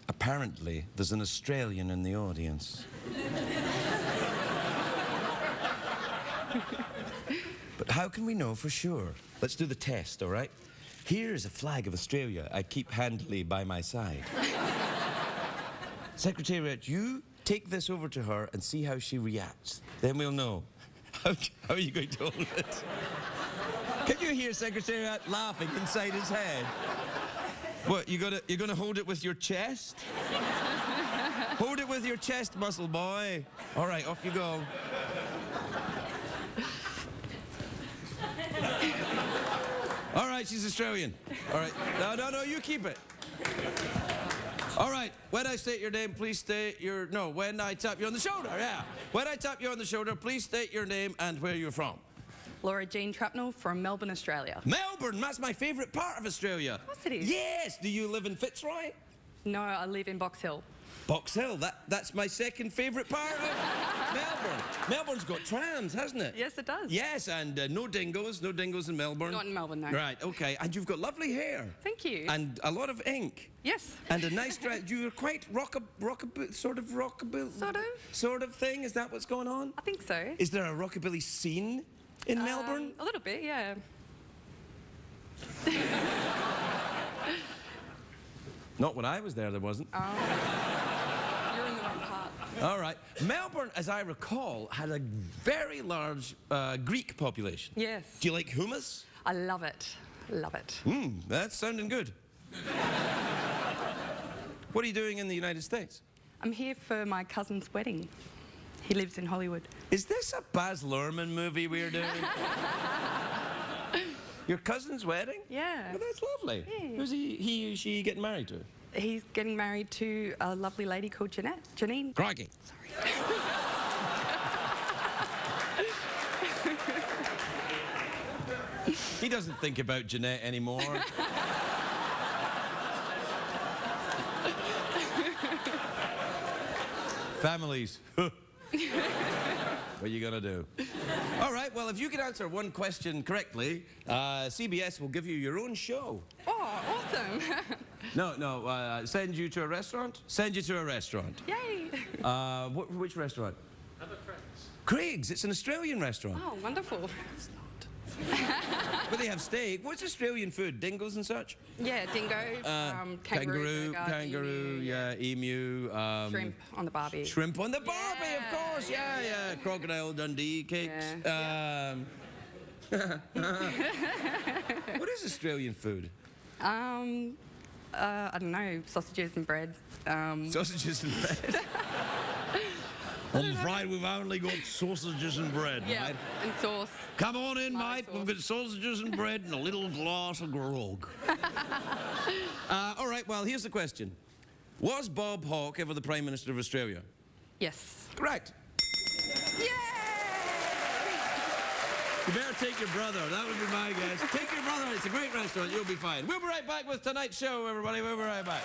Apparently, there's an Australian in the audience. But how can we know for sure? Let's do the test, all right? Here is a flag of Australia I keep handily by my side. Secretariat, you take this over to her and see how she reacts. Then we'll know. How are you going to hold it? Can you hear Secretariat laughing inside his head? What, you're gonna hold it with your chest? Hold it with your chest, muscle boy. All right, off you go. All right, she's Australian. All right, no, you keep it. All right, when I state your name, please state your... No, when I tap you on the shoulder, yeah. When I tap you on the shoulder, please state your name and where you're from. Laura Jean Trapnell from Melbourne, Australia. Melbourne, that's my favourite part of Australia. Of course it is. Yes, do you live in Fitzroy? No, I live in Box Hill. Box Hill, that's my second favourite part of Melbourne. Melbourne's got trams, hasn't it? Yes, it does. Yes, and no dingoes in Melbourne. Not in Melbourne, no. Right, okay, and you've got lovely hair. Thank you. And a lot of ink. Yes. And a nice dress. You're quite rockabilly, sort of thing. Is that what's going on? I think so. Is there a rockabilly scene in Melbourne? A little bit, yeah. Not when I was there wasn't. You're in the wrong part. All right. Melbourne, as I recall, had a very large Greek population. Yes. Do you like hummus? I love it. Love it. That's sounding good. What are you doing in the United States? I'm here for my cousin's wedding. He lives in Hollywood. Is this a Baz Luhrmann movie we're doing? Your cousin's wedding? Yeah. Oh, that's lovely. Yeah. Who's he or she getting married to? He's getting married to a lovely lady called Janine. Crikey. Sorry. He doesn't think about Jeanette anymore. Families. What are you gonna do? All right, well, if you can answer one question correctly, CBS will give you your own show. Oh, awesome. No, send you to a restaurant? Send you to a restaurant. Yay. Which restaurant? Craig's. Craig's, it's an Australian restaurant. Oh, wonderful. It's not. But they have steak. What's Australian food? Dingoes and such? Yeah, dingo, kangaroo, kangaroo, yeah, emu. Shrimp on the barbie. Shrimp on the barbie, Yeah, of course, yeah. Crocodile Dundee cakes. Yeah. What is Australian food? I don't know, sausages and bread. Sausages and bread. I'm afraid we've only got sausages and bread, Yeah, mate. and sauce. Come on in, mate. sauce. We've got sausages and bread and a little glass of grog. All right, well, here's the question. Was Bob Hawke ever the Prime Minister of Australia? Yes. Correct. Yay! You better take your brother. That would be my guess. Take your brother. It's a great restaurant. You'll be fine. We'll be right back with tonight's show, everybody. We'll be right back.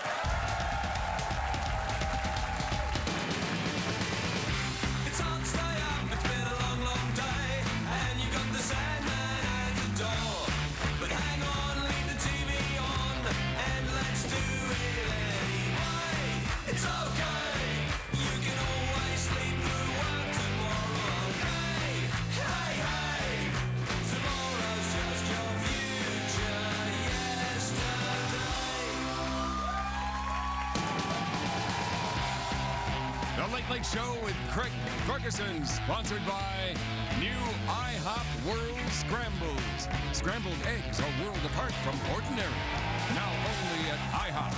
The Late Late Show with Craig Ferguson, sponsored by new IHOP World Scrambles. Scrambled eggs are world apart from ordinary. Now only at IHOP.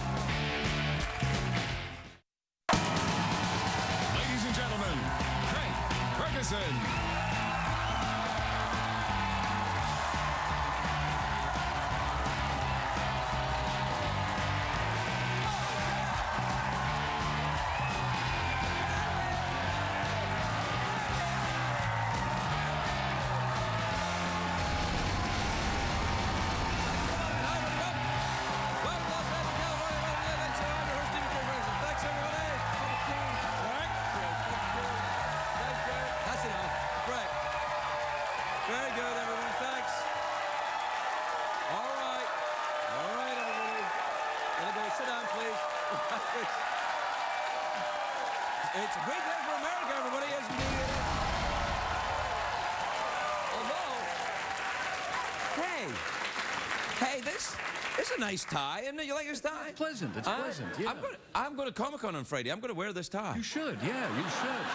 Ladies and gentlemen, Craig Ferguson. down, please. It's a great day for America, everybody. Yes, indeed it is. Although, hey, this is a nice tie, isn't it? You like this tie? It's pleasant. It's pleasant. Yeah. I'm going to Comic-Con on Friday. I'm going to wear this tie. You should. Yeah, you should.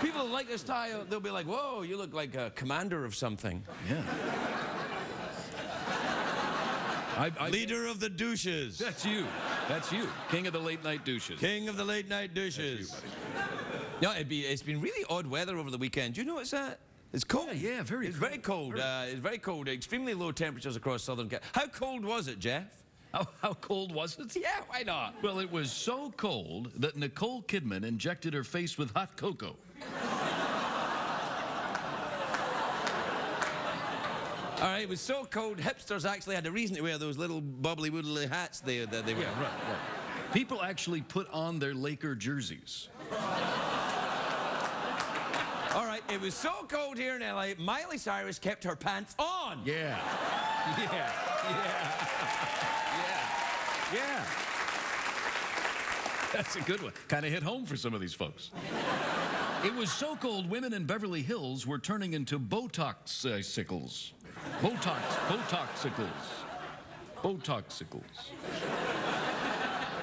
People who like this tie, they'll be like, whoa, you look like a commander of something. Yeah. Leader of the douches. That's you. That's you. King of the late night douches. King of the late night douches. No, it's been really odd weather over the weekend. Do you notice that? It's cold. Yeah, very It's cold. very cold. It's very cold. Extremely low temperatures across southern California. How cold was it, Jeff? How cold was it? Yeah, why not? Well, it was so cold that Nicole Kidman injected her face with hot cocoa. All right, it was so cold, hipsters actually had a reason to wear those little bubbly woodly hats that they wear. Yeah, right. People actually put on their Laker jerseys. All right, it was so cold here in LA, Miley Cyrus kept her pants on. Yeah. Yeah. Yeah. Yeah. Yeah. That's a good one. Kind of hit home for some of these folks. It was so cold, women in Beverly Hills were turning into Botox-icles. Botoxicles. Botoxicles.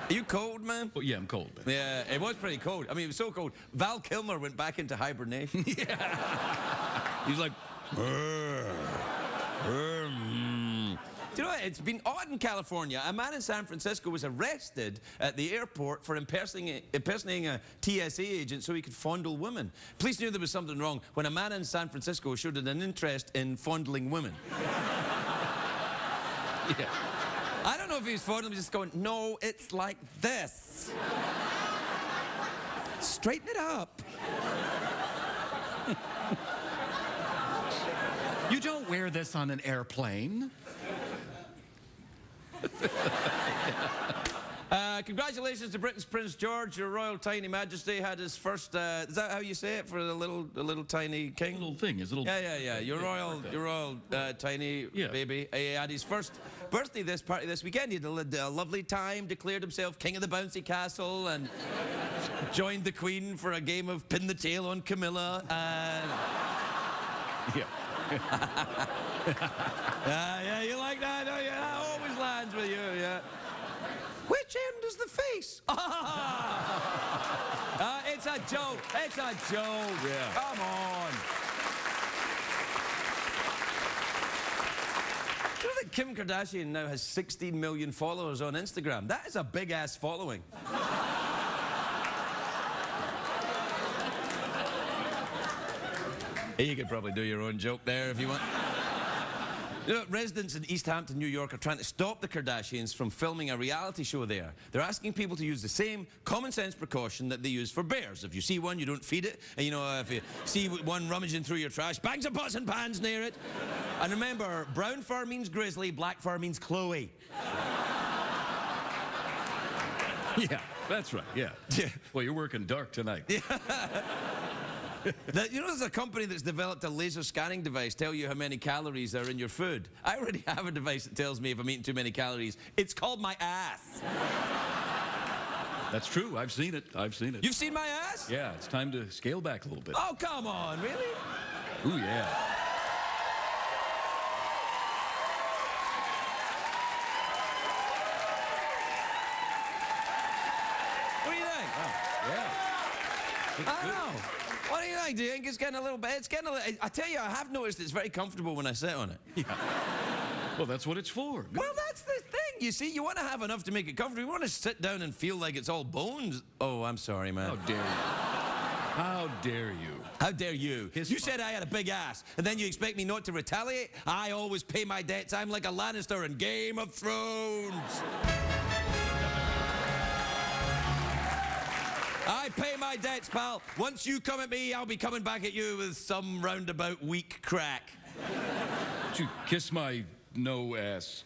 Are you cold, man? Oh, yeah, I'm cold, man. Yeah, it was pretty cold. I mean, it was so cold. Val Kilmer went back into hibernation. Yeah. He was like, Do you know what? It's been odd in California. A man in San Francisco was arrested at the airport for impersonating a TSA agent so he could fondle women. Police knew there was something wrong when a man in San Francisco showed an interest in fondling women. Yeah. I don't know if he was fondling, he was just going, no, it's like this. Straighten it up. You don't wear this on an airplane. Congratulations to Britain's Prince George. Your Royal Tiny Majesty had his first. Is that how you say it for the little tiny king? Little thing, his little. Yeah. Your royal tiny baby. He had his first birthday party this weekend. He had a lovely time. Declared himself king of the bouncy castle and joined the Queen for a game of pin the tail on Camilla. Yeah. Yeah, you like that, don't you? That always lands with you, yeah. Which end is the face? It's a joke. It's a joke. Yeah. Come on. Do you know that Kim Kardashian now has 16 million followers on Instagram? That is a big-ass following. You could probably do your own joke there if you want. You know, residents in East Hampton, New York are trying to stop the Kardashians from filming a reality show there. They're asking people to use the same common sense precaution that they use for bears. If you see one, you don't feed it. And you know, if you see one rummaging through your trash, bang some pots and pans near it. And remember, brown fur means grizzly, black fur means Chloe. Yeah, that's right, yeah. Well, you're working dark tonight. You know, there's a company that's developed a laser scanning device tell you how many calories are in your food. I already have a device that tells me if I'm eating too many calories. It's called my ass. That's true. I've seen it. I've seen it. You've seen my ass? Yeah, it's time to scale back a little bit. Oh, come on, really? Ooh, yeah. What do you think? Yeah. I don't know. What do you think? Do you think it's getting a little bit? It's getting a little. I tell you, I have noticed it's very comfortable when I sit on it. Yeah. Well, that's what it's for. Well, that's the thing. You see, you want to have enough to make it comfortable. You want to sit down and feel like it's all bones. Oh, I'm sorry, man. How dare you? How dare you? How dare you? You said I had a big ass, and then you expect me not to retaliate? I always pay my debts. I'm like a Lannister in Game of Thrones. I pay my debts, pal. Once you come at me, I'll be coming back at you with some roundabout weak crack. Would you kiss my no ass?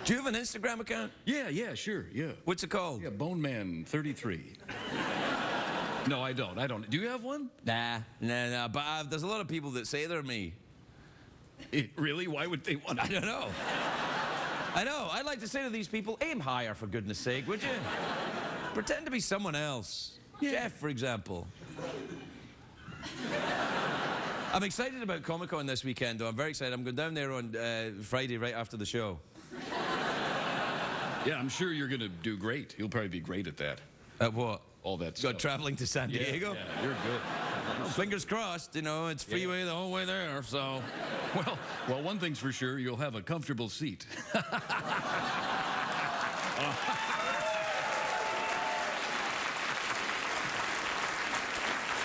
Do you have an Instagram account? Yeah, sure, yeah. What's it called? Yeah, Bone Man 33. No, I don't. Do you have one? Nah. But there's a lot of people that say they're me. Really? Why would they want to? I don't know. I know. I'd like to say to these people, aim higher, for goodness sake, would you? Pretend to be someone else. Yeah. Jeff, for example. I'm excited about Comic-Con this weekend, though. I'm very excited. I'm going down there on Friday right after the show. Yeah, I'm sure you're going to do great. You'll probably be great at that. At what? All that stuff. Traveling to San Diego? Yeah, you're good. Fingers crossed, you know, it's freeway the whole way there, so. Well, one thing's for sure, you'll have a comfortable seat.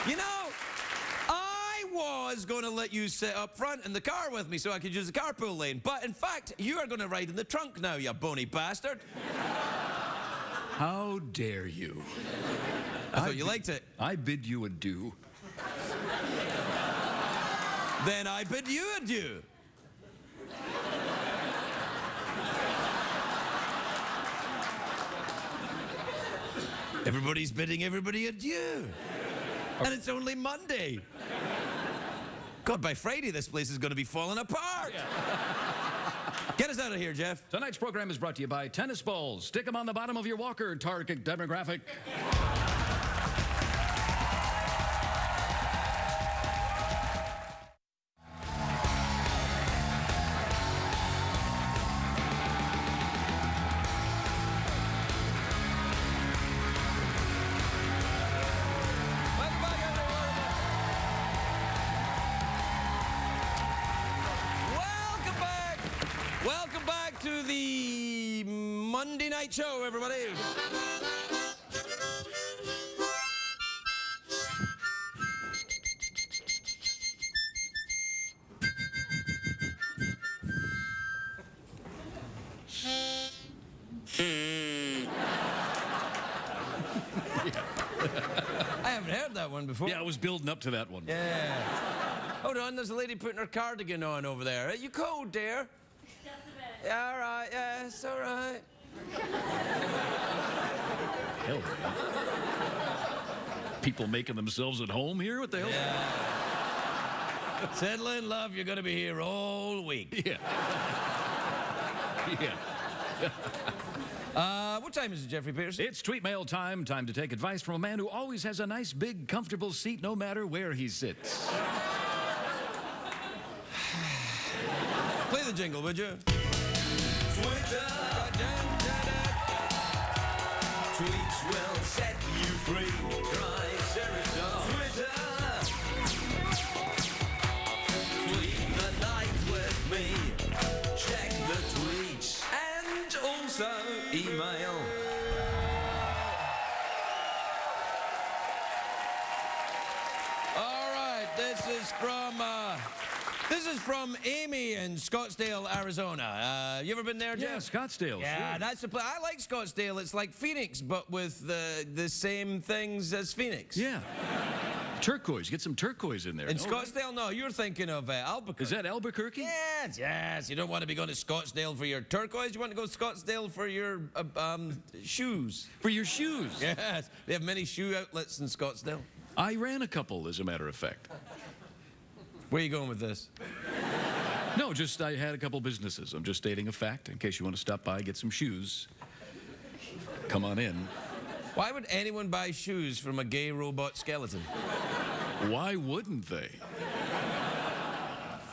You know, I was going to let you sit up front in the car with me so I could use the carpool lane, but in fact, you are going to ride in the trunk now, you bony bastard. How dare you? I thought you liked it. I bid you adieu. Then I bid you adieu. Everybody's bidding everybody adieu. And it's only Monday. God, by Friday, this place is going to be falling apart. Get us out of here, Jeff. Tonight's program is brought to you by tennis balls. Stick them on the bottom of your walker, target demographic. Welcome back to the Monday night show, everybody. I haven't heard that one before. Yeah, I was building up to that one. Yeah. Hold on, there's a lady putting her cardigan on over there. Are you cold, dear? Just a bit. Yeah, all right, yeah, it's all right. Hell. People making themselves at home here? What the hell? Yeah. Settle in, love, you're gonna be here all week. Yeah. Yeah. What time is it, Jeffrey Pierce? It's tweet mail time. Time to take advice from a man who always has a nice, big, comfortable seat no matter where he sits. Play the jingle, would you? Twitter. Tweets will set you free. Try Sheraton. Twitter. Tweet the night with me. Check the tweets. And also email. All right, this is from Amy in Scottsdale, Arizona. You ever been there, Yeah, Jeff? Scottsdale. Yeah, Sure. that's the place. I like Scottsdale. It's like Phoenix, but with the same things as Phoenix. Yeah. Turquoise. Get some turquoise in there. In No, Scottsdale, no, you're thinking of Albuquerque. Is that Albuquerque? Yes, yes. You don't want to be going to Scottsdale for your turquoise. You want to go to Scottsdale for your shoes. For your shoes. Yes. They have many shoe outlets in Scottsdale. I ran a couple, as a matter of fact. Where are you going with this? No, just I had a couple businesses. I'm just stating a fact in case you want to stop by, get some shoes. Come on in. Why would anyone buy shoes from a gay robot skeleton? Why wouldn't they?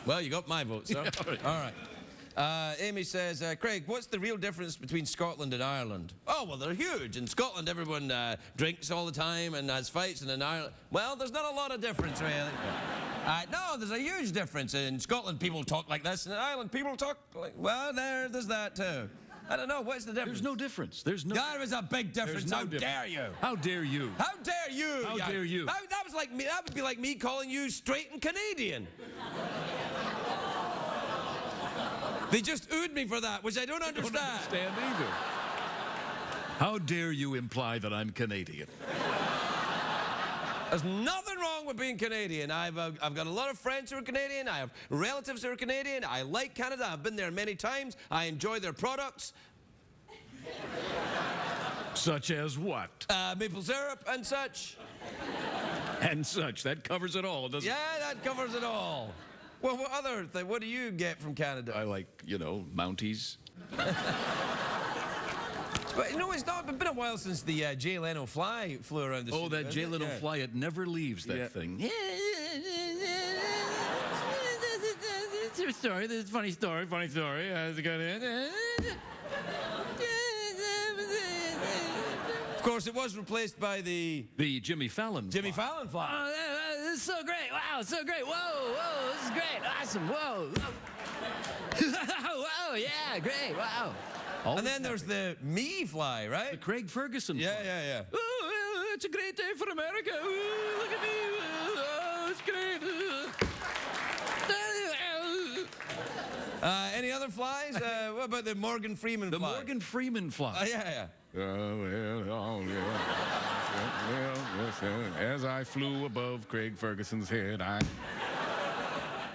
Well, you got my vote, sir. Yeah, all right. Amy says, Craig, what's the real difference between Scotland and Ireland? Oh, well, they're huge. In Scotland, everyone drinks all the time and has fights, and in Ireland, well, there's not a lot of difference, really. No, there's a huge difference. In Scotland, people talk like this, and in Ireland, people talk like, well, there's that, too. I don't know, what's the difference? There's no difference. There's no... There is a big difference. no How difference. dare you? How dare you? How dare you? How dare you? That was like me. That would be like me calling you straight and Canadian. They just oohed me for that, which I don't understand. I don't understand either. How dare you imply that I'm Canadian? There's nothing wrong with being Canadian. I've got a lot of friends who are Canadian. I have relatives who are Canadian. I like Canada. I've been there many times. I enjoy their products. Such as what? Maple syrup and such. And such. That covers it all, doesn't it? Yeah, that covers it all. Well, what other thing? What do you get from Canada? I like, you know, Mounties. But you know, it's been a while since the Jay Leno fly flew around the Oh, studio, that Jay hasn't it? Leno Yeah. fly, it never leaves that thing. True story. This is funny story. How's it going? Of course, it was replaced by the Jimmy Fallon. Fallon fly. Oh, this is so great. Wow, so great. Whoa, this is great. Awesome. Whoa. Whoa, yeah, great. Wow. And then there's the me fly, right? the Craig Ferguson Yeah, fly. yeah, yeah. Oh, it's a great day for America. Oh, look at me. Oh, it's great. Any other flies? What about the Morgan Freeman The fly? Morgan Freeman fly. Yeah. As I flew above Craig Ferguson's head,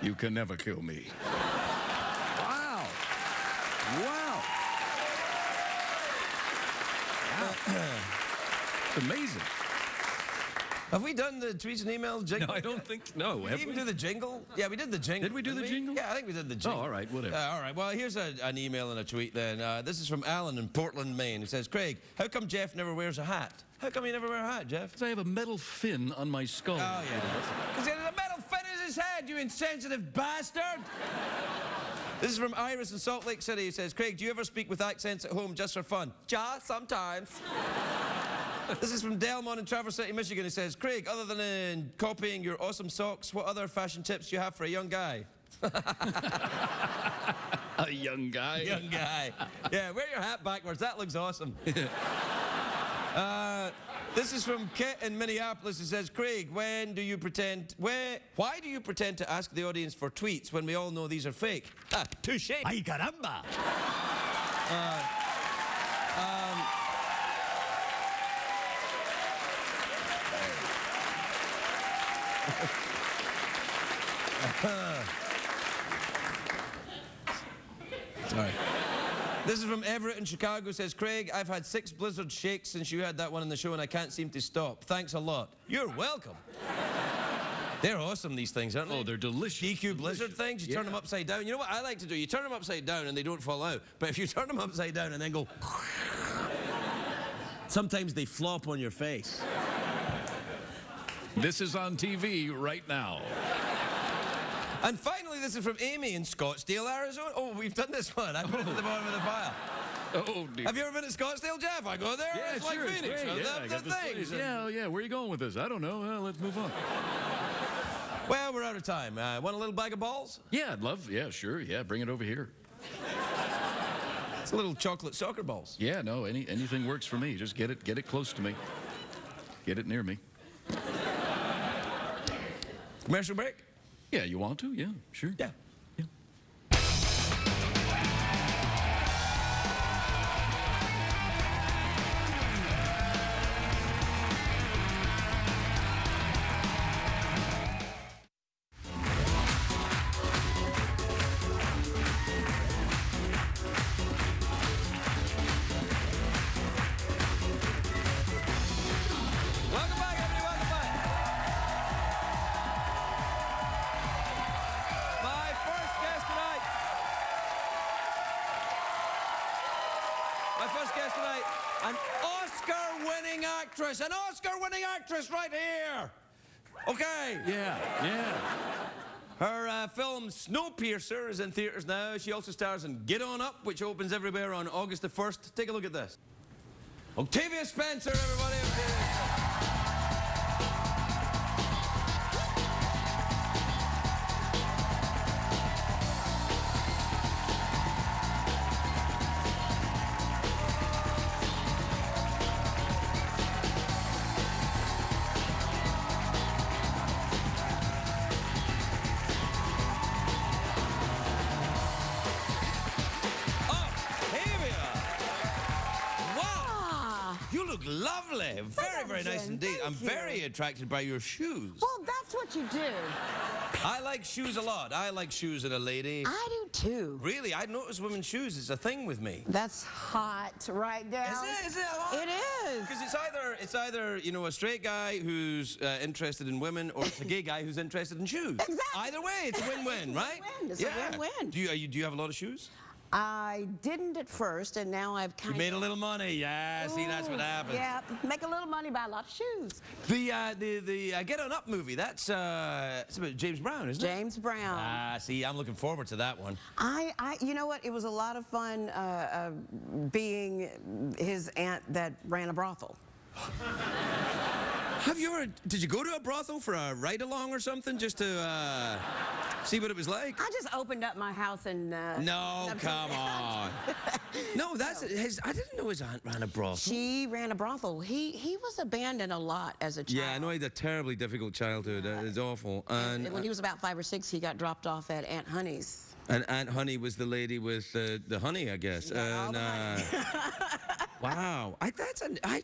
you can never kill me. Wow. Wow. It's amazing. Have we done the tweets and emails jingle? No, I don't think. No, Did we have even we? do the jingle? Yeah, we did the jingle. Did we do didn't the jingle? Yeah, I think we did the jingle. Oh, all right, whatever. All right, well, here's an email and a tweet then. This is from Alan in Portland, Maine. He says, Craig, how come Jeff never wears a hat? How come you never wear a hat, Jeff? Because I have a metal fin on my skull. Oh, yeah. Because he has a metal fin in his head, you insensitive bastard! This is from Iris in Salt Lake City. He says, Craig, do you ever speak with accents at home just for fun? Ja, sometimes. This is from Delmont in Traverse City, Michigan. He says, Craig, other than copying your awesome socks, what other fashion tips do you have for a young guy? A young guy. Young guy. Yeah, wear your hat backwards. That looks awesome. This is from Kit in Minneapolis. He says, Craig, why do you pretend to ask the audience for tweets when we all know these are fake? Ah, touche. Ay, caramba. Sorry. This is from Everett in Chicago. Says, Craig, I've had 6 Blizzard shakes since you had that one in the show and I can't seem to stop. Thanks a lot. You're welcome. They're awesome, these things, aren't they? Oh, they're delicious. DQ Blizzard things, you turn them upside down. You know what I like to do? You turn them upside down and they don't fall out. But if you turn them upside down and then go... sometimes they flop on your face. This is on TV right now. And finally, this is from Amy in Scottsdale, Arizona. Oh, we've done this one. I put it at the bottom of the pile. Oh, dear. Have you ever been to Scottsdale, Jeff? I go there. Yeah, it's sure, like Phoenix. great. Yeah, I got the this things. place. Yeah, where are you going with this? I don't know. Well, let's move on. Well, we're out of time. Want a little bag of balls? Yeah, I'd love. Yeah, sure. Yeah, bring it over here. It's a little chocolate soccer balls. Yeah, no, anything works for me. Just get it close to me. Get it near me. Commercial break? Yeah, you want to? Yeah, sure. Yeah. Welcome back, everybody. Welcome back. My first guest tonight, an Oscar-winning actress. An Oscar-winning actress right here. Okay. Yeah. Her film Snowpiercer is in theaters now. She also stars in Get On Up, which opens everywhere on August the 1st. Take a look at this. Octavia Spencer, everybody. Octavia! Wow! You look lovely. Very, very nice indeed. I'm very attracted by your shoes. Well, that's what you do. I like shoes a lot. I like shoes in a lady. I do too. Really, I notice women's shoes. It's a thing with me. That's hot right now. Is it? Oh. It is. Because it's either you know, a straight guy who's interested in women, or it's a gay guy who's interested in shoes. Exactly. Either way, it's a win-win, right? It's a win-win. Do you have a lot of shoes? I didn't at first, and now I've kind You made a little money. Yeah, see, that's what happens. Yeah, make a little money, buy a lot of shoes. The Get On Up movie, that's about James Brown, isn't it? James Brown. Ah, see, I'm looking forward to that one. You know what? It was a lot of fun being his aunt that ran a brothel. Did you go to a brothel for a ride-along or something, just to see what it was like? I just opened up my house and... No, come on. No, that's I didn't know his aunt ran a brothel. She ran a brothel. He was abandoned a lot as a child. Yeah, I know he had a terribly difficult childhood. It's awful. And when he was about 5 or 6, he got dropped off at Aunt Honey's. And Aunt Honey was the lady with the honey, I guess. All the honey. Wow, I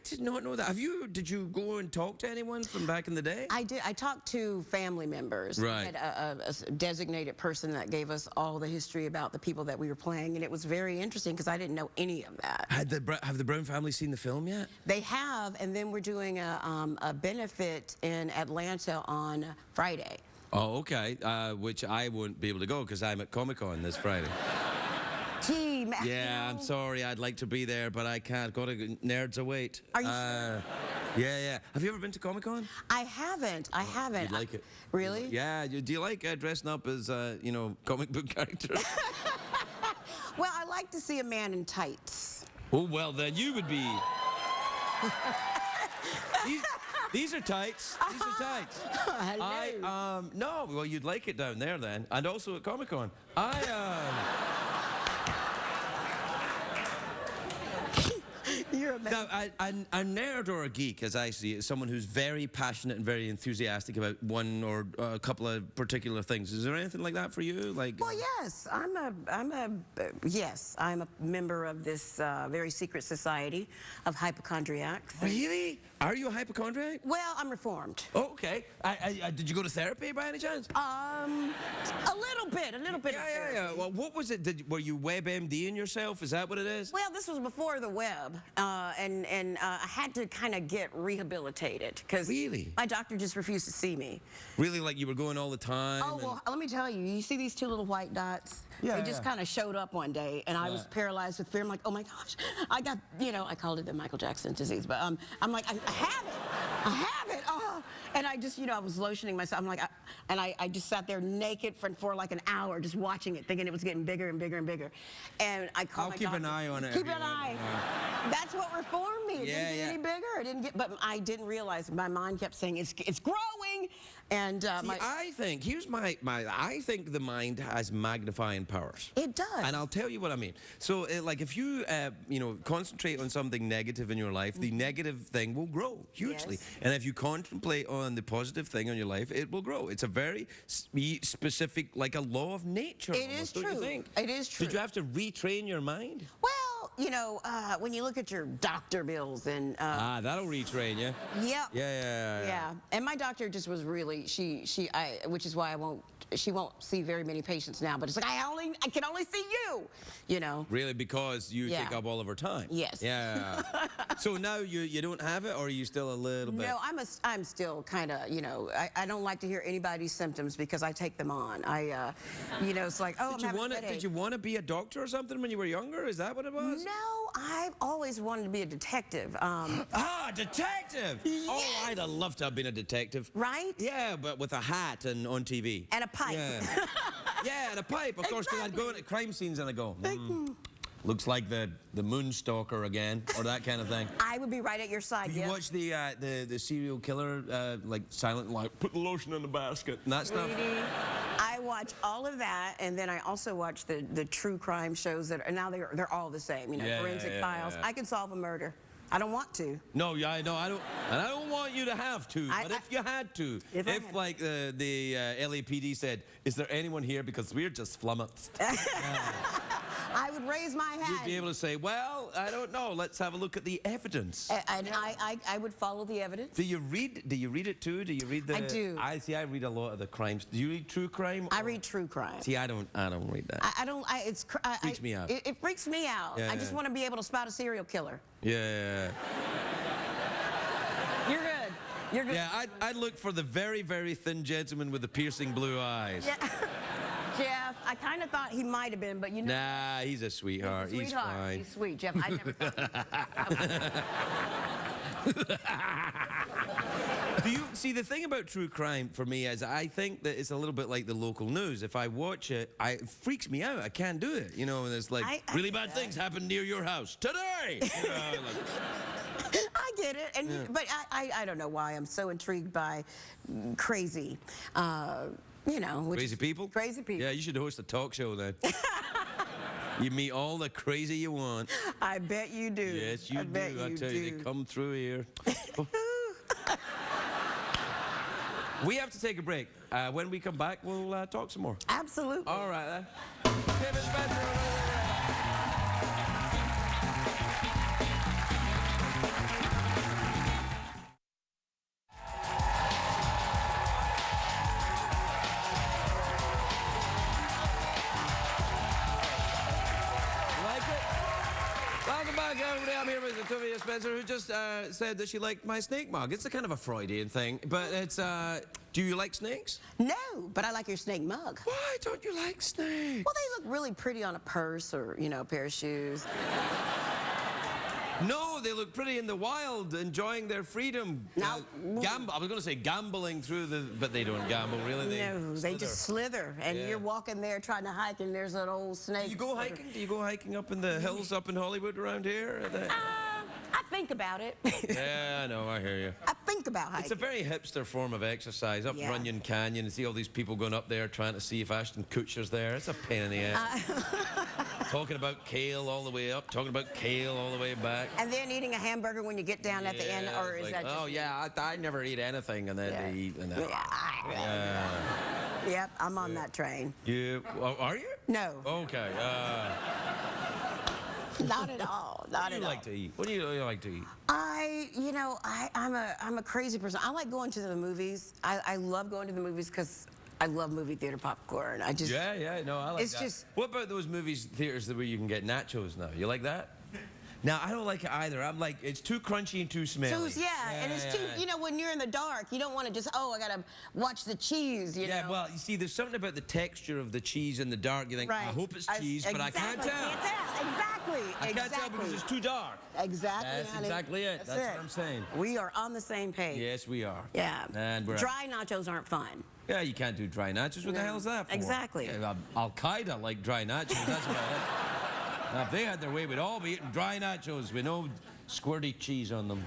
did not know that. Did you go and talk to anyone from back in the day? I did. I talked to family members. Right. We had a designated person that gave us all the history about the people that we were playing, and it was very interesting because I didn't know any of that. Have the Brown family seen the film yet? They have, and then we're doing a benefit in Atlanta on Friday. Oh, okay. Which I won't be able to go because I'm at Comic-Con this Friday. Gee, Matthew. Yeah, I'm sorry. I'd like to be there, but I can't. Nerds await. Are you sure? Yeah. Have you ever been to Comic-Con? I haven't. You'd like it. Really? Yeah. Do you like dressing up as, comic book characters? Well, I like to see a man in tights. Oh, well, then you would be... These are tights. These are tights. Hello. No, well, you'd like it down there then, and also at Comic-Con. You're amazing. Now, a nerd or a geek, as I see it, is someone who's very passionate and very enthusiastic about one or a couple of particular things. Is there anything like that for you? Well, yes, I'm a member of this very secret society of hypochondriacs. Really? Are you a hypochondriac? Well, I'm reformed. Oh, okay. Did you go to therapy by any chance? A little bit of therapy. Yeah. Well, what was it? Were you WebMDing yourself? Is that what it is? Well, this was before the web, and I had to kind of get rehabilitated because Really? my doctor just refused to see me. Really, like you were going all the time? Oh, well, let me tell you, you see these two little white dots? Yeah, They just kind of showed up one day, and I was paralyzed with fear. I'm like, oh my gosh, I got, I called it the Michael Jackson disease, but I'm like, I have it, oh. And I just, I was lotioning myself. I'm like, I just sat there naked for like an hour, just watching it, thinking it was getting bigger and bigger and bigger. And I called my I'll keep doctor. an eye on it. Keep an eye. That's what reformed me. It didn't get any bigger. It didn't get, but I didn't realize. My mind kept saying it's growing, and See, I think I think the mind has magnifying powers. It does. And I'll tell you what I mean. So, like, if you concentrate on something negative in your life, the negative thing will grow hugely. Yes. And if you contemplate on the positive thing in your life, it will grow. It's a very specific, like a law of nature. It is don't true. You think? It is true. Did you have to retrain your mind? Well, when you look at your doctor bills and That'll retrain you. Yep. Yeah. And my doctor just was really which is why she won't see very many patients now, but it's like I can only see you. Really, because you take up all of her time. Yes. Yeah. So now you don't have it, or are you still a little bit? No, I'm still kind of, I don't like to hear anybody's symptoms because I take them on. It's like, oh, Did you want to be a doctor or something when you were younger? Is that what it was? No, I've always wanted to be a detective. Detective! Yes. Oh, I'd have loved to have been a detective. Right? Yeah, but with a hat and on TV. And a pipe. Yeah, yeah, and a pipe, of course, because I'd go into crime scenes and I'd go, looks like the Moonstalker again, or that kind of thing. I would be right at your side. Do you watch the serial killer, like Silent, like put the lotion in the basket and that stuff? Sweetie, I watch all of that, and then I also watch the true crime shows that are now they're all the same. Forensic Files. Yeah. I can solve a murder. I don't want to. No, I don't, and I don't want you to have to. But if you had to, if like the LAPD said, is there anyone here because we're just flummoxed? I would raise my hand. You'd be able to say, well, I don't know. Let's have a look at the evidence. And I would follow the evidence. Do you read it too? Do you read the? I do. I read a lot of the crimes. Do you read true crime? I read true crime. See, I don't read that. I don't. Freaks me out. It freaks me out. Yeah, I just want to be able to spot a serial killer. Yeah. You're good. You're good. Yeah, I'd look for the very, very thin gentleman with the piercing blue eyes. Yeah. Jeff, I kind of thought he might have been, but you know. Nah, he's a sweetheart. He's a sweetheart. fine. He's sweet, Jeff. I never thought. Do you see the thing about true crime for me is I think that it's a little bit like the local news. If I watch it, it freaks me out. I can't do it. You know, and it's like I really get bad that. things happen near your house today. You know, like, I get it, and but I don't know why I'm so intrigued by crazy, you know, crazy people. Crazy people. Yeah, you should host a talk show then. You meet all the crazy you want. I bet you do. Yes, you I do. bet I you tell do. you, they come through here. We have to take a break. When we come back, we'll talk some more. Absolutely. All right, then. Octavia Spencer. Welcome back, everybody. I'm here with Octavia Spencer, who just said that she liked my snake mug. It's a kind of a Freudian thing, but it's, do you like snakes? No, but I like your snake mug. Why don't you like snakes? Well, they look really pretty on a purse or, you know, a pair of shoes. No, they look pretty in the wild, enjoying their freedom. Now- I was going to say gambling through the, but they don't gamble, really. No, they just slither, and Yeah. you're walking there trying to hike, and there's an old snake. Do you go slither. hiking? Do you go hiking up in the hills up in Hollywood around here? I think about it. Yeah, I know, I hear you. I think about hiking. It's a very hipster form of exercise. Up Yeah. Runyon Canyon and see all these people going up there trying to see if Ashton Kutcher's there. It's a pain in the ass. Talking about kale all the way up, talking about kale all the way back. And then eating a hamburger when you get down at the end, Yeah, or it's is like, that just... oh, yeah, I never eat anything, and then Yeah. they eat. And then, Yeah. Yep, I'm on that train. you, oh, are you? No, Okay. not at all. Not What do at you all. like to eat? What do you like to eat? I'm a crazy person. I like going to the movies. I love going to the movies because I love movie theater popcorn. I just... Yeah, no, I like It's that. just- What about those movies theaters where you can get nachos now? You like that? Now, I don't like it either. I'm like, it's too crunchy and too smelly. Yeah, and it's too, you know, when you're in the dark, you don't want to just, I got to watch the cheese, you know. Yeah, well, you see, there's something about the texture of the cheese in the dark. You think, I hope it's cheese, but I can't tell. Exactly. I can't tell because it's too dark. Exactly. That's honey. exactly it. That's what I'm saying. We are on the same page. Yes, we are. Yeah. And we're... Dry nachos aren't fun. Yeah, you can't do dry nachos. What the No. hell is that for? Exactly. Yeah, Al-Qaeda like dry nachos. That's about it. Now, if they had their way, we'd all be eating dry nachos with no squirty cheese on them.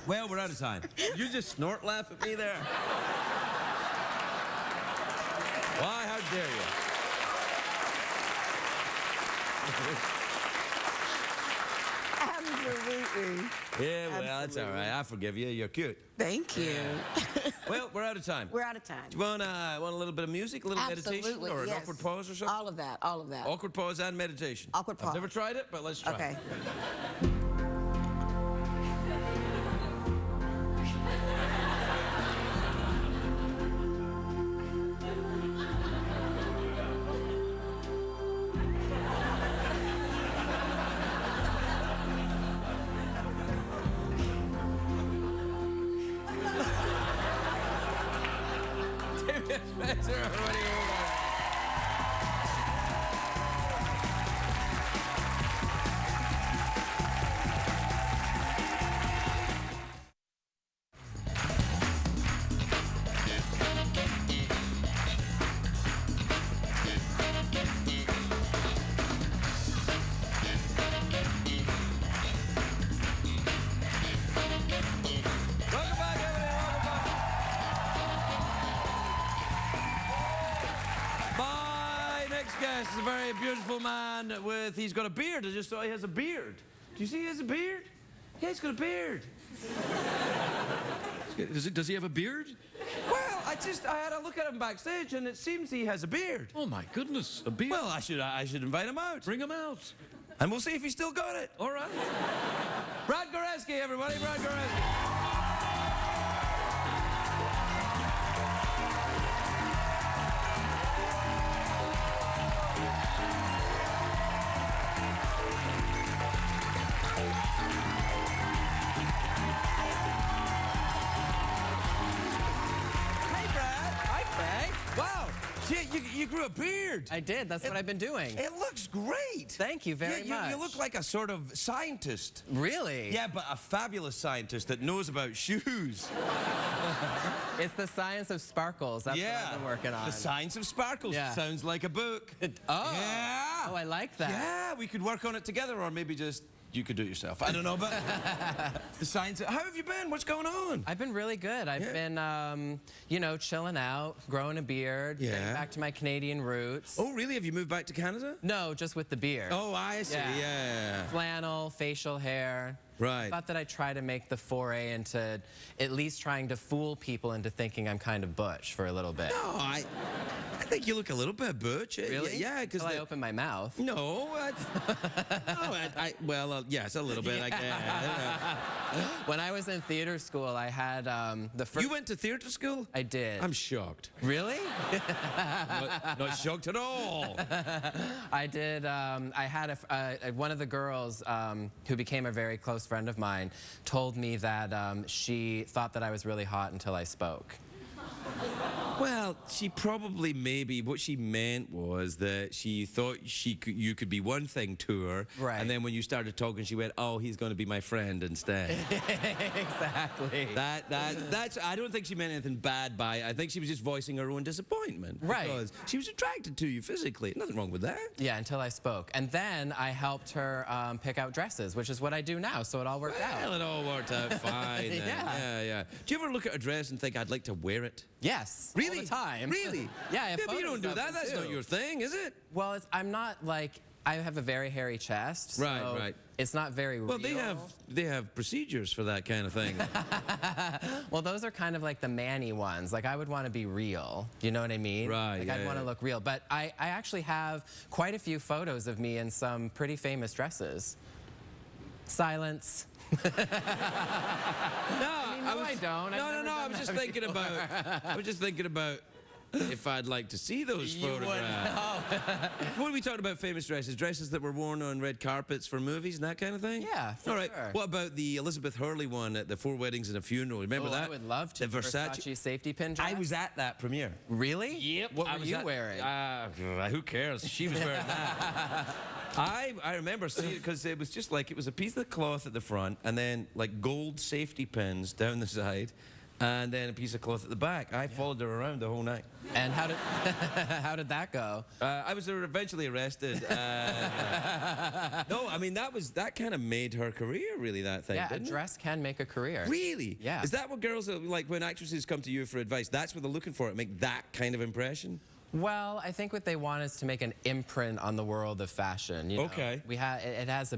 Well, we're out of time. You just snort laugh at me there. Why, how dare Absolutely. you? Yeah, well, that's all right. I forgive you. You're cute. Thank you. Well, we're out of time. We're out of time. Do you want a little bit of music, a little meditation, Absolutely, or an yes. awkward pause or something? All of that, all of that. Awkward pause and meditation. Awkward I've pause. never tried it, but let's try Okay. it. Octavia Spencer, everybody. Welcome back, everybody. Welcome back. My next guest is a very beautiful man with, he's got a beard. I just saw he has a beard. Do you see he has a beard? Yeah, he's got a beard. Does he have a beard? Well, I had a look at him backstage and it seems he has a beard. Oh my goodness, a beard. Well, I should invite him out. Bring him out. And we'll see if he's still got it. All right. Brad Goreski, everybody. Brad Goreski. Hey, Brad. Hi, Frank. Wow. Gee, you grew a beard. I did. That's what I've been doing. It looks great. Thank you very much. You look like a sort of scientist. Really? Yeah, but a fabulous scientist that knows about shoes. It's the science of sparkles. That's what I've been working on. The science of sparkles. Yeah. Sounds like a book. Oh. Yeah. Oh, I like that. Yeah, we could work on it together, or maybe just you could do it yourself. I don't know, but the science. How have you been? What's going on? I've been really good. I've been, you know, chilling out, growing a beard, getting back to my Canadian roots. Oh, really? Have you moved back to Canada? No, just with the beard. Oh, I see. Yeah. Flannel, facial hair. Right. I thought that I'd try to make the foray into at least trying to fool people into thinking I'm kind of butch for a little bit. No, I think you look a little bit butch. Really? Yeah, because I open my mouth. No, well, yes, a little bit. I guess. When I was in theater school, I had the first. You went to theater school? I did. I'm shocked. Really? Not shocked at all. I did. I had one of the girls who became a very close friend of mine told me that she thought that I was really hot until I spoke. Well, she probably what she meant was that she thought you could be one thing to her, right? And then when you started talking, she went, "Oh, he's going to be my friend instead." Exactly. That's. I don't think she meant anything bad by it. I think she was just voicing her own disappointment, right? Because she was attracted to you physically. Nothing wrong with that. Yeah, until I spoke, and then I helped her pick out dresses, which is what I do now. So it all worked out. Well, it all worked out fine. Then. Yeah. Do you ever look at a dress and think, "I'd like to wear it"? Yes. Really? All the time. Really? Yeah, but you don't do that. That's not your thing, is it? Well, I'm not like, I have a very hairy chest. So right. It's not very real. Well, they have procedures for that kind of thing. Well, those are kind of like the manny ones. Like, I would want to be real. You know what I mean? Right. Like, I'd want to look real. But I actually have quite a few photos of me in some pretty famous dresses. Silence. No, I don't. No. I was just thinking about if I'd like to see those photographs. What are we talking about? Famous dresses? Dresses that were worn on red carpets for movies and that kind of thing? Yeah, for All right. sure. What about the Elizabeth Hurley one at the 4 Weddings and a Funeral? Remember that? I would love to. The Versace safety pin dress? I was at that premiere. Really? Yep. What were you wearing? Who cares? She was wearing that. I remember seeing it because it was just like, it was a piece of cloth at the front and then like gold safety pins down the side and then a piece of cloth at the back. I followed her around the whole night. And how did that go? I was eventually arrested. No, I mean, that kind of made her career, really, that thing, Yeah, a didn't it? dress can make a career. Really? Yeah. Is that what girls, like when actresses come to you for advice, that's what they're looking for, make that kind of impression? Well, I think what they want is to make an imprint on the world of fashion. You know? Okay. It has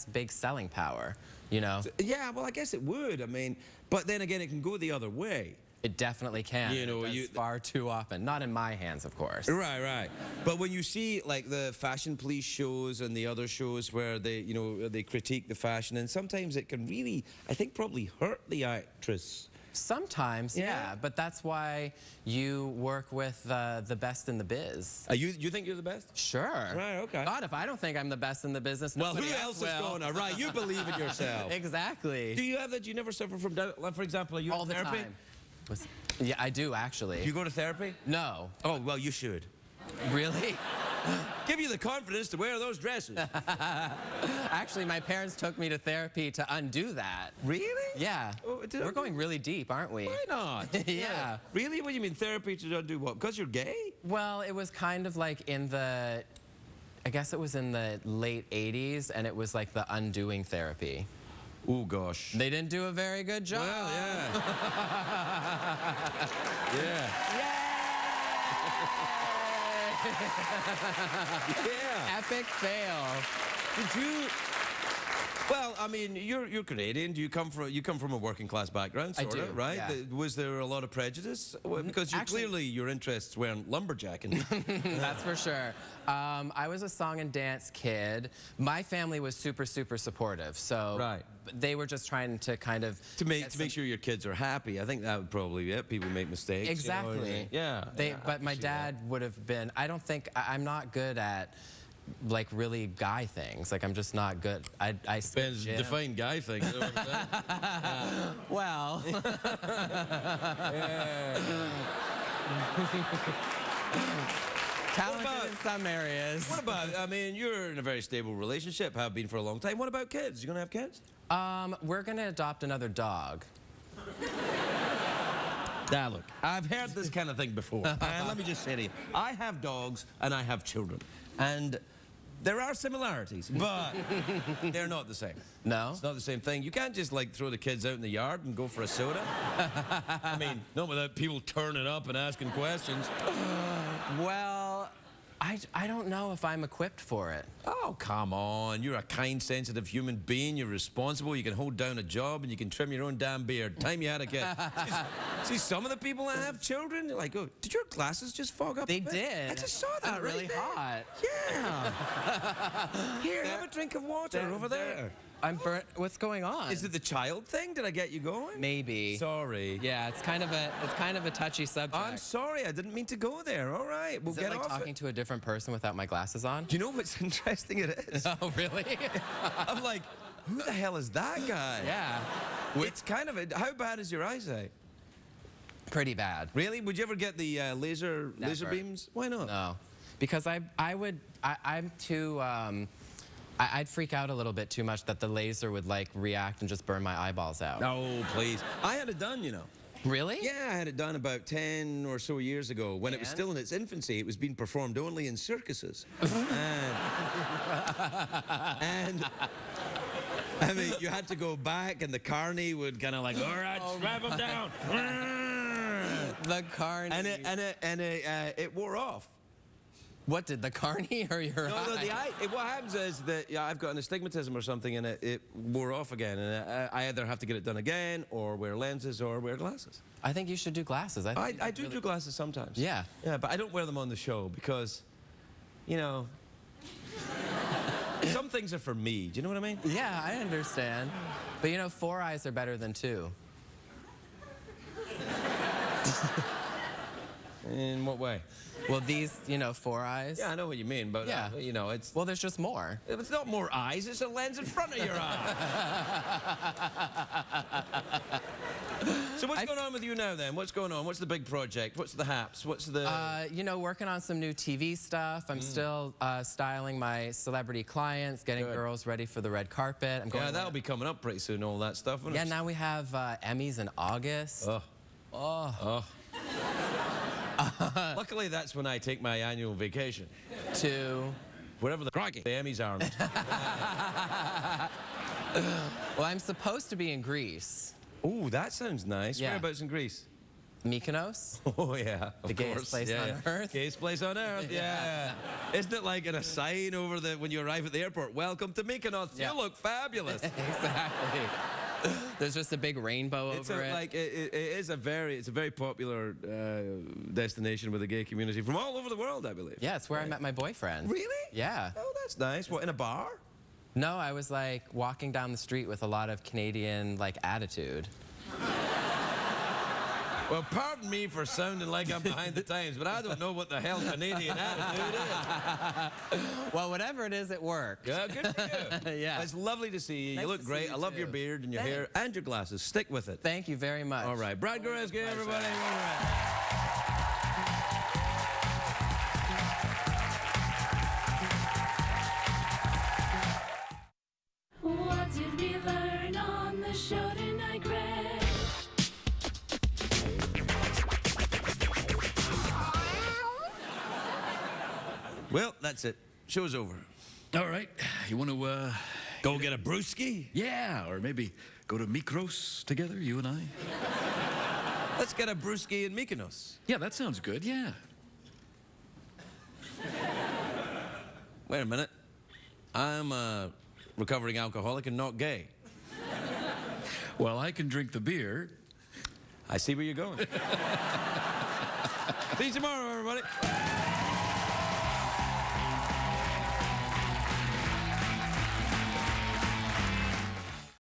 big selling power, you know? Yeah, well, I guess it would. I mean, but then again, it can go the other way. It definitely can. You know, It does far too often. Not in my hands, of course. Right. But when you see like the Fashion Police shows and the other shows where they critique the fashion, and sometimes it can really, I think, probably hurt the actress. Sometimes, yeah, but that's why you work with the best in the biz. You think you're the best? Sure. Right, okay. God, if I don't think I'm the best in the business, Well, nobody who else is will. going to? Right, you believe in yourself. Exactly. Do you have that? Do you never suffer from doubt? Like, for example, are you All in the therapy? time. Yeah, I do, actually. Do you go to therapy? No. Oh, well, you should. Really? Give you the confidence to wear those dresses. Actually, my parents took me to therapy to undo that. Really? Yeah. Oh, We're going really deep, aren't we? Why not? Yeah. Really? What do you mean therapy to undo what? Because you're gay? Well, it was kind of like I guess it was in the late 80s, and it was like the undoing therapy. Oh, gosh. They didn't do a very good job. Well, yeah. Yeah. Yeah. Epic fail. Did you? Well, I mean, you're Canadian. You come from a working class background, sort do, of, right? yeah. Was there a lot of prejudice? Well, because clearly your interests weren't lumberjacking. That's for sure. I was a song and dance kid. My family was super, super supportive. So Right. they were just trying to kind of to make sure your kids are happy. I think that would probably be it. People make mistakes. Exactly. You know, yeah. But my dad would have been. I'm not good at like really guy things. Like, I'm just not good. I Depends. Define guy things. You know what I'm saying? Well. Talented in some areas. What about, I mean, you're in a very stable relationship, have been for a long time. What about kids? You gonna have kids? We're gonna adopt another dog. Now look, I've heard this kind of thing before. And let me just say to you, I have dogs and I have children. And there are similarities, but they're not the same. No? It's not the same thing. You can't just like throw the kids out in the yard and go for a soda. I mean, not without people turning up and asking questions. Well, I don't know if I'm equipped for it. Oh, come on. You're a kind, sensitive human being. You're responsible. You can hold down a job and you can trim your own damn beard. Time you had a kid. See, some of the people that have children, they're like, oh, did your glasses just fog up They a bit? did. I just saw that Got really right there. hot. Yeah. Here, have a drink of water over there. I'm burnt. What's going on? Is it the child thing? Did I get you going? Maybe. Sorry. Yeah, it's kind of a touchy subject. I'm sorry. I didn't mean to go there. All right. We'll Is get it like off talking to a different person without my glasses on? Do you know what's interesting it is? Oh, really? I'm like, who the hell is that guy? Yeah. It's kind of a, how bad is your eyesight? Pretty bad. Really? Would you ever get the laser Never. beams? Why not? No. Because I'm too, I'd freak out a little bit too much that the laser would like react and just burn my eyeballs out. No, please. I had it done, you know. Really? Yeah, I had it done about 10 or so years ago when it was And? still in its infancy. It was being performed only in circuses. and I mean, you had to go back and the carny would kind of like, all right, strap him down. The carny. And it wore off. What did the carny or your No, eye? the eye. What happens is that I've got an astigmatism or something, and it wore off again, and I either have to get it done again, or wear lenses, or wear glasses. I think you should do glasses. I do do glasses sometimes. Yeah. Yeah, but I don't wear them on the show because, you know, some things are for me. Do you know what I mean? Yeah, I understand. But you know, 4 eyes are better than 2. In what way? Well, these, you know, 4 eyes. Yeah, I know what you mean, but Yeah. you know, it's. Well, there's just more. It's not more eyes, it's a lens in front of your eye. So what's going on with you now then? What's going on? What's the big project? What's the haps? What's the... You know, working on some new TV stuff. I'm still styling my celebrity clients, getting Good. girls ready for the red carpet. I'm going yeah, that'll be coming up pretty soon, all that stuff. won't Yeah, it? now we have Emmys in August. Luckily, that's when I take my annual vacation. To... Wherever the Emmys are. Well, I'm supposed to be in Greece. Oh, that sounds nice. Yeah. Whereabouts in Greece? Mykonos. Oh, yeah. The gayest place on earth. Gayest place on earth, yeah. Isn't it like in a sign over the when you arrive at the airport? Welcome to Mykonos. Yeah. You look fabulous. Exactly. There's just a big rainbow It's over it. like it's a very popular destination with the gay community from all over the world, I believe. Yeah, it's where I met my boyfriend. Really? Yeah. Oh, that's nice. What, in a bar? No, I was like walking down the street with a lot of Canadian like attitude. Well, pardon me for sounding like I'm behind the times, but I don't know what the hell Canadian attitude is. Well, whatever it is, it works. Yeah, good for you. Yeah. It's lovely to see you. Nice You look to great. see you I love too. your beard and your Thanks. hair and your glasses. Stick with it. Thank you very much. All right. Brad Goreski, everybody. All right. What did we learn on the show tonight, Greg? Well, that's it. Show's over. All right. You want to, Go get a brewski? yeah, or maybe go to Mikros together, you and I? Let's get a brewski in Mykonos. Yeah, that sounds good, yeah. Wait a minute. I'm a recovering alcoholic and not gay. Well, I can drink the beer. I see where you're going. See you tomorrow, everybody.